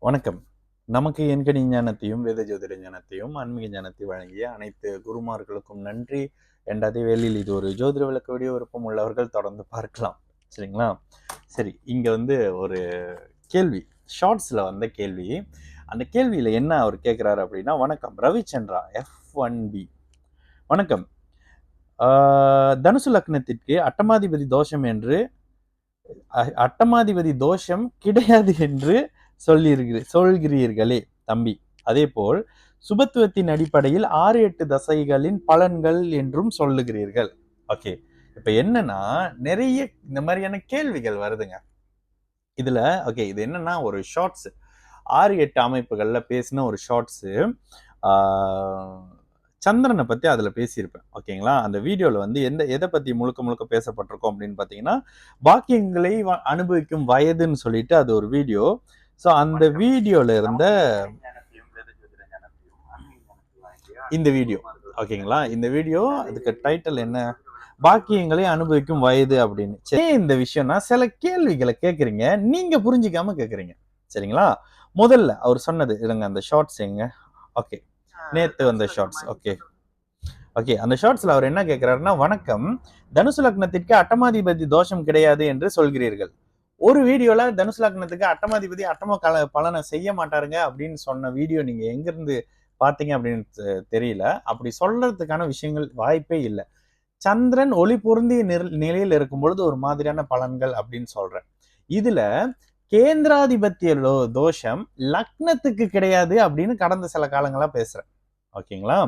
வணக்கம். நமக்கு எண்கணி ஞானத்தையும், வேத ஜோதிட ஞானத்தையும், ஆன்மீக ஞானத்தை வழங்கிய அனைத்து குருமார்களுக்கும் நன்றி. 2வது வேளையில் இது ஒரு ஜோதிட விளக்க வீடியோ விருப்பம் உள்ளவர்கள் தொடர்ந்து பார்க்கலாம். சரிங்களா? சரி, இங்க ஒரு கேள்வி, ஷார்ட்ஸ்ல வந்த கேள்வி. அந்த கேள்வியில என்ன அவர் கேட்கிறாரு அப்படின்னா, வணக்கம் ரவிச்சந்திரா F1B. வணக்கம். தனுசு லக்னத்திற்கு அட்டமாதிபதி தோஷம் கிடையாது என்று சொல்கிறீர்களே தம்பி. அதே போல் சுபத்துவத்தின் அடிப்படையில் 6-8 தசைகளின் பலன்கள் என்றும் சொல்லுகிறீர்கள். ஓகே, இப்ப என்னன்னா நிறைய இந்த மாதிரியான கேள்விகள் வருதுங்க இதுல. ஓகே, இது என்னன்னா ஒரு ஷார்ட்ஸ் 6-8 அமைப்புகள்ல பேசின ஒரு ஷார்ட்ஸ். சந்திரனை பத்தி அதுல பேசியிருப்பேன். ஓகேங்களா? அந்த வீடியோல எதை பத்தி முழுக்க பேசப்பட்டிருக்கோம் அப்படின்னு பாத்தீங்கன்னா, பாக்கியங்களை அனுபவிக்கும் வயதுன்னு சொல்லிட்டு அது ஒரு வீடியோ. ஸோ அந்த வீடியோல இருந்த இந்த வீடியோ, ஓகேங்களா? இந்த வீடியோ அதுக்கு டைட்டில் என்ன, பாக்கியங்களை அனுபவிக்கும் வயது அப்படின்னு. சரி, இந்த விஷயம்னா சில கேள்விகளை கேட்குறீங்க, நீங்க புரிஞ்சிக்காம கேட்குறீங்க. சரிங்களா? முதல்ல அவர் சொன்னது இருங்க, அந்த ஷார்ட்ஸ் எங்க. ஓகே, நேத்து வந்த ஷார்ட்ஸ். ஓகே, அந்த ஷார்ட்ஸ்ல அவர் என்ன கேட்கிறாருன்னா, வணக்கம், தனுசு லக்னத்திற்கு அட்டமாதிபதி தோஷம் கிடையாது என்று சொல்கிறீர்கள். ஒரு வீடியோல தனுசு லக்னத்துக்கு அட்டமாதிபதி பலனை செய்ய மாட்டாருங்க அப்படின்னு சொன்ன வீடியோ நீங்க எங்கிருந்து பார்த்தீங்க அப்படின்னு தெரியல. அப்படி சொல்றதுக்கான விஷயங்கள் வாய்ப்பே இல்லை. சந்திரன் ஒளி பொருந்திய நிலையில் இருக்கும் பொழுது ஒரு மாதிரியான பலன்கள் அப்படின்னு சொல்றேன். இதுல கேந்திராதிபத்திய தோஷம் லக்னத்துக்கு கிடையாது அப்படின்னு கடந்த சில காலங்களா பேசுறேன். ஓகேங்களா?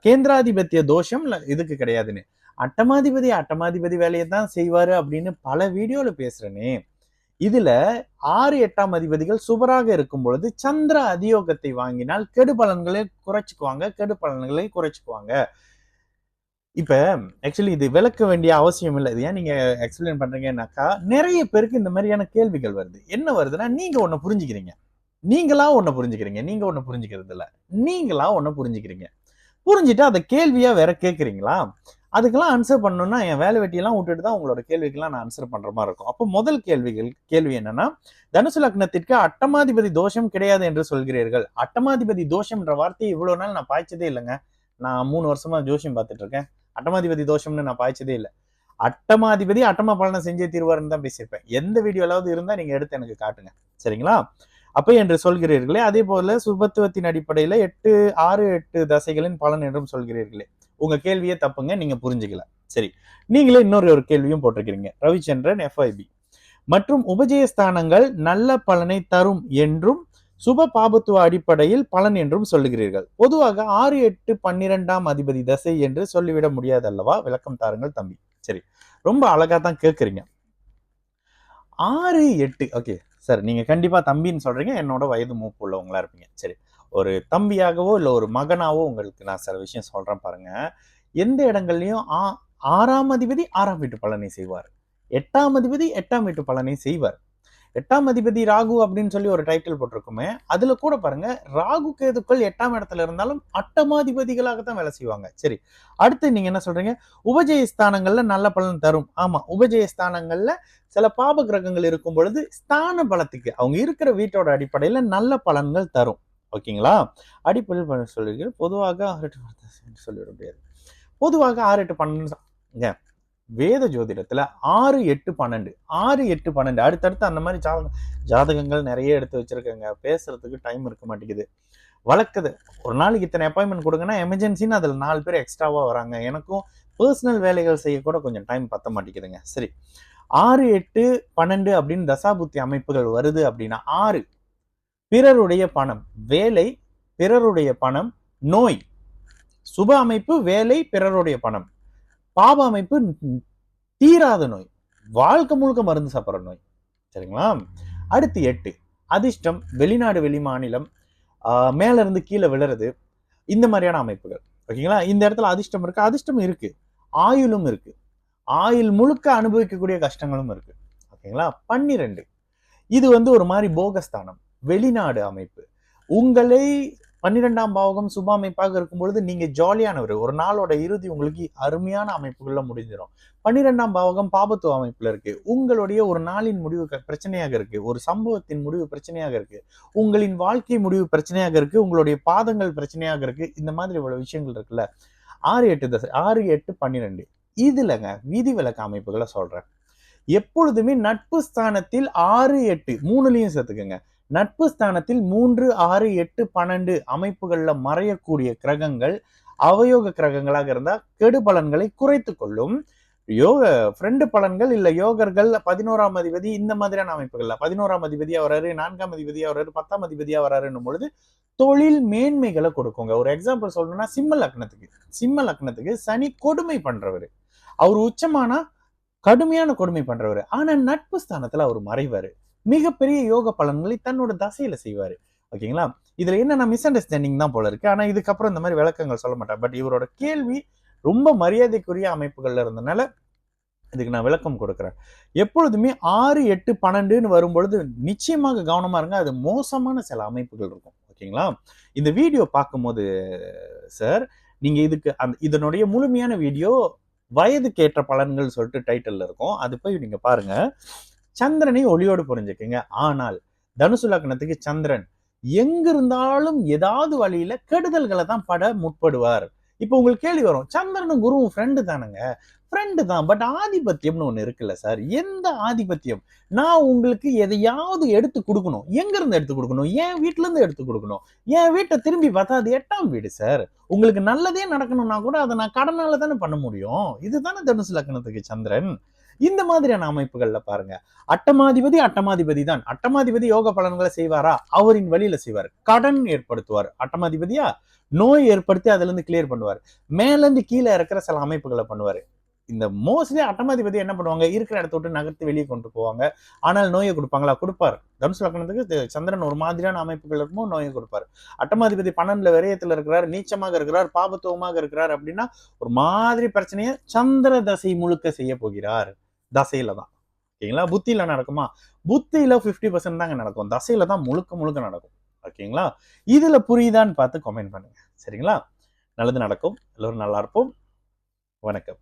கேந்திராதிபத்திய தோஷம் இதுக்கு கிடையாதுன்னு, அட்டமாதிபதி வேலையை தான் செய்வாரு அப்படின்னு பல வீடியோல பேசுறேனே. இதுல 6-8ஆம் அதிபதிகள் சுபராக இருக்கும் பொழுது சந்திர அதியோகத்தை வாங்கினால் கெடு பலன்களை குறைச்சுக்குவாங்க. இப்ப ஆக்சுவலி இது விளக்க வேண்டிய அவசியம் இல்லை. இது ஏன் நீங்க எக்ஸ்பிளைன் பண்றீங்கன்னாக்கா, நிறைய பேருக்கு இந்த மாதிரியான கேள்விகள் வருது. என்ன வருதுன்னா, நீங்க ஒண்ணு புரிஞ்சுக்கிறீங்க, நீங்களா ஒண்ணு புரிஞ்சுக்கிறது இல்ல, நீங்களா ஒண்ணு புரிஞ்சுக்கிறீங்க. புரிஞ்சுட்டு அதை கேள்வியா வேற கேட்குறீங்களா? அதுக்கெல்லாம் ஆன்சர் பண்ணணும்னா என் வேலை வெட்டியெல்லாம் விட்டுட்டு தான் உங்களோட கேள்விக்கெல்லாம் நான் ஆன்சர் பண்ற மாதிரி இருக்கும். அப்போ முதல் கேள்வி என்னன்னா, தனுசு லக்னத்திற்கு அட்டமாதிபதி தோஷம் கிடையாது என்று சொல்கிறீர்கள். அட்டமாதிபதி தோஷம்ன்ற வார்த்தையை இவ்வளவு நாள் நான் பாய்ச்சதே இல்லைங்க. நான் 3 வருஷமா ஜோசியம் பார்த்துட்டு இருக்கேன். அட்டமாதிபதி தோஷம்னு நான் பாய்ச்சதே இல்லை. அட்டமாதிபதி அட்டமா பலனை செஞ்சே தீர்வாருன்னு தான் பேசியிருப்பேன். எந்த வீடியோலாவது இருந்தா நீங்க எடுத்து எனக்கு காட்டுங்க. சரிங்களா? அப்ப என்று சொல்கிறீர்களே, அதே போல சுபத்துவத்தின் அடிப்படையில 6-8 தசைகளின் பலன் என்றும் சொல்கிறீர்களே. உங்க கேள்வியே தப்புங்க, நீங்க புரிஞ்சுக்கல. சரி, நீங்களே இன்னொரு கேள்வியும் போட்டிருக்கிறீங்க. ரவிச்சந்திரன் FIB. மற்றும் உபஜயஸ்தானங்கள் நல்ல பலனை தரும் என்றும் சுப பாபத்துவ அடிப்படையில் பலன் என்றும் சொல்லுகிறீர்கள். பொதுவாக 6-8 12ஆம் அதிபதி தசை என்று சொல்லிவிட முடியாது அல்லவா? விளக்கம் தாருங்கள் தம்பி. சரி, ரொம்ப அழகா தான் கேட்குறீங்க. 6-8 ஓகே சார், நீங்க கண்டிப்பா தம்பின்னு சொல்றீங்க, என்னோட வயது மூப்பு உள்ளவங்களா இருப்பீங்க. சரி, ஒரு தம்பியாகவோ இல்லை ஒரு மகனாவோ உங்களுக்கு நான் சில விஷயம் சொல்றேன் பாருங்க. எந்த இடங்கள்லையும் 6ஆம் அதிபதி 6ஆம் வீட்டு பலனை செய்வார், 8ஆம் அதிபதி 8ஆம் வீட்டு பலனை செய்வார். 8ஆம் அதிபதி ராகு அப்படின்னு சொல்லி ஒரு டைட்டில் போட்டிருக்குமே, அதுல கூட பாருங்க, ராகு கேதுக்கள் 8ஆம் இடத்துல இருந்தாலும் அட்டமாதிபதிகளாக தான் வேலை செய்வாங்க. சரி, அடுத்து நீங்க என்ன சொல்றீங்க, உபஜயஸ்தானங்கள்ல நல்ல பலன் தரும். ஆமா, உபஜயஸ்தானங்கள்ல சில பாப கிரகங்கள் இருக்கும் பொழுது ஸ்தான பலத்துக்கு அவங்க இருக்கிற வீட்டோட அடிப்படையில நல்ல பலன்கள் தரும். ஓகேங்களா? அடிப்படையில் சொல்லுங்கள். பொதுவாக 6-8 சொல்லிவிட முடியாது. பொதுவாக 6-8 12 வேத ஜோதிடத்துல 6-8-12 6-8-12 அடுத்தடுத்து அந்த மாதிரி ஜாதகங்கள் நிறைய எடுத்து வச்சிருக்கேங்க. பேசுறதுக்கு டைம் இருக்க மாட்டேங்குது. வழக்குது ஒரு நாளைக்கு இத்தனை அப்பாயின்மெண்ட் கொடுங்கன்னா எமர்ஜென்சின்னு அதில் 4 பேர் எக்ஸ்ட்ராவா வராங்க. எனக்கும் பர்சனல் வேலைகள் செய்ய கூட கொஞ்சம் டைம் பத்த மாட்டேங்குதுங்க. சரி, 6-8-12 அப்படின்னு தசாபுத்தி அமைப்புகள் வருது அப்படின்னா, 6 பிறருடைய பணம், வேலை, பிறருடைய பணம், நோய். சுப அமைப்பு வேலை, பிறருடைய பணம். பாப அமைப்பு தீராத நோய், வாழ்க்கை முழுக்க மருந்து சாப்பிட்ற நோய். சரிங்களா? அடுத்து 8 அதிர்ஷ்டம், வெளிநாடு வெளி மாநிலம், மேல இருந்து கீழே விழுறது, இந்த மாதிரியான அமைப்புகள். ஓகேங்களா? இந்த இடத்துல அதிர்ஷ்டம் இருக்கு, அதிர்ஷ்டம் இருக்கு, ஆயுளும் இருக்கு, ஆயுள் முழுக்க அனுபவிக்கக்கூடிய கஷ்டங்களும் இருக்கு. ஓகேங்களா? 12 இது ஒரு மாதிரி போகஸ்தானம், வெளிநாடு அமைப்பு. உங்களை 12ஆம் பாவகம் சுப அமைப்பாக இருக்கும் பொழுது நீங்க ஜாலியானவர். ஒரு நாளோட இறுதி உங்களுக்கு அருமையான அமைப்புகள்ல முடிஞ்சிடும். 12ஆம் பாவகம் பாபத்துவ அமைப்புல இருக்கு. உங்களுடைய ஒரு நாளின் முடிவு பிரச்சனையாக இருக்கு. ஒரு சம்பவத்தின் முடிவு பிரச்சனையாக இருக்கு. உங்களின் வாழ்க்கை முடிவு பிரச்சனையாக இருக்கு. உங்களுடைய பாதங்கள் பிரச்சனையாக இருக்கு. இந்த மாதிரி இவ்வளவு விஷயங்கள் இருக்குல்ல. 6, 8 தசை 6, 8, 12 இதுலங்க விதிவிலக்கு அமைப்புகளை சொல்றேன். எப்பொழுதுமே நட்பு ஸ்தானத்தில் 6, 8 3லயும் சேர்த்துக்கங்க. நட்பு ஸ்தானத்தில் 3, 6, 8, 12 அமைப்புகள்ல மறையக்கூடிய கிரகங்கள் அவயோக கிரகங்களாக இருந்தா கெடு பலன்களை குறைத்துக் கொள்ளும். யோக ஃப்ரெண்டு பலன்கள் இல்ல யோகர்கள் 11ஆம் அதிபதி இந்த மாதிரியான அமைப்புகள்ல 11ஆம் அதிபதியா வராரு, 4ஆம் அதிபதியா வராரு, 10ஆம் அதிபதியா வராருன்னும் பொழுது தொழில் மேன்மைகளை கொடுக்குங்க. ஒரு எக்ஸாம்பிள் சொல்லணும்னா சிம்ம லக்னத்துக்கு சனி கொடுமை பண்றவரு. அவர் உச்சமானா கடுமையான கொடுமை பண்றவரு. ஆனா நட்பு ஸ்தானத்துல அவர் மறைவாரு. மிகப்பெரிய யோக பலன்களை தன்னோட தசையில செய்வாரு. ஓகேங்களா? இதுல என்னன்னா மிஸ் அண்டர்ஸ்டாண்டிங் தான் போல இருக்கு. ஆனா இதுக்கப்புறம் இந்த மாதிரி விளக்கங்கள் சொல்ல மாட்டேன். பட் இவரோட கேள்வி ரொம்ப மரியாதைக்குரிய அமைப்புகள்ல இருந்தனால இதுக்கு நான் விளக்கம் கொடுக்குறேன். எப்பொழுதுமே 6, 8, 12ன்னு வரும்பொழுது நிச்சயமாக கவனமா இருங்க. அது மோசமான சில அமைப்புகள் இருக்கும். ஓகேங்களா? இந்த வீடியோ பார்க்கும்போது சார், நீங்க இதுக்கு இதனுடைய முழுமையான வீடியோ வயதுக்கு ஏற்ற பலன்கள் சொல்லிட்டு டைட்டில் இருக்கும். அது போய் நீங்க பாருங்க. சந்திரனை ஒளியோடு புரிஞ்சுக்குங்க. ஆனால் தனுசு லக்னத்துக்கு சந்திரன் எங்கிருந்தாலும் ஏதாவது வழியில கெடுதல்களை தான் பட முற்படுவார். இப்போ உங்களுக்கு கேள்வி வரும், சந்திரனும் குருவும் ஃப்ரெண்டு தானுங்க. ஃப்ரெண்டு தான், பட் ஆதிபத்தியம்னு ஒண்ணு இருக்குல்ல சார். எந்த ஆதிபத்தியம்? நான் உங்களுக்கு எதையாவது எடுத்து கொடுக்கணும். எங்க இருந்து எடுத்து கொடுக்கணும்? என் வீட்டுல இருந்து எடுத்து கொடுக்கணும். என் வீட்டை திரும்பி பார்த்தா அது 8ஆம் வீடு சார். உங்களுக்கு நல்லதே நடக்கணும்னா கூட அதை நான் கடனால தானே பண்ண முடியும். இதுதானே தனுசு லக்னத்துக்கு சந்திரன். இந்த மாதிரியான அமைப்புகள்ல பாருங்க. அட்டமாதிபதி தான். அட்டமாதிபதி யோக பலன்களை செய்வாரா? அவரின் வழியில செய்வார். கடன் ஏற்படுத்துவார். அட்டமாதிபதியா நோய் ஏற்படுத்தி அதுல இருந்து கிளியர் பண்ணுவார். மேல இருந்து கீழே இருக்கிற சில அமைப்புகளை பண்ணுவாரு. இந்த மோஸ்ட்லி அட்டமாதிபதி என்ன பண்ணுவாங்க? இருக்கிற இடத்த விட்டு நகர்த்தி வெளியே கொண்டு போவாங்க. ஆனால் நோயை கொடுப்பாங்களா? கொடுப்பார். தனுசு லக்னத்துக்கு சந்திரன் ஒரு மாதிரியான அமைப்புகள் இருக்கும்போது நோயை கொடுப்பார். அட்டமாதிபதி 12 விரயத்துல இருக்கிறார், நீச்சமாக இருக்கிறார், பாபத்துவமாக இருக்கிறார் அப்படின்னா ஒரு மாதிரி பிரச்சனையை சந்திர தசை முழுக்க செய்ய போகிறார். தசையில தான். ஓகேங்களா? புத்தியில நடக்குமா? புத்தியில 50% தாங்க நடக்கும். தசையில தான் முழுக்க முழுக்க நடக்கும். ஓகேங்களா? இதுல புரியுதான்னு பார்த்து கமெண்ட் பண்ணுங்க. சரிங்களா? நல்லது நடக்கும். எல்லோரும் நல்லா இருப்போம். வணக்கம்.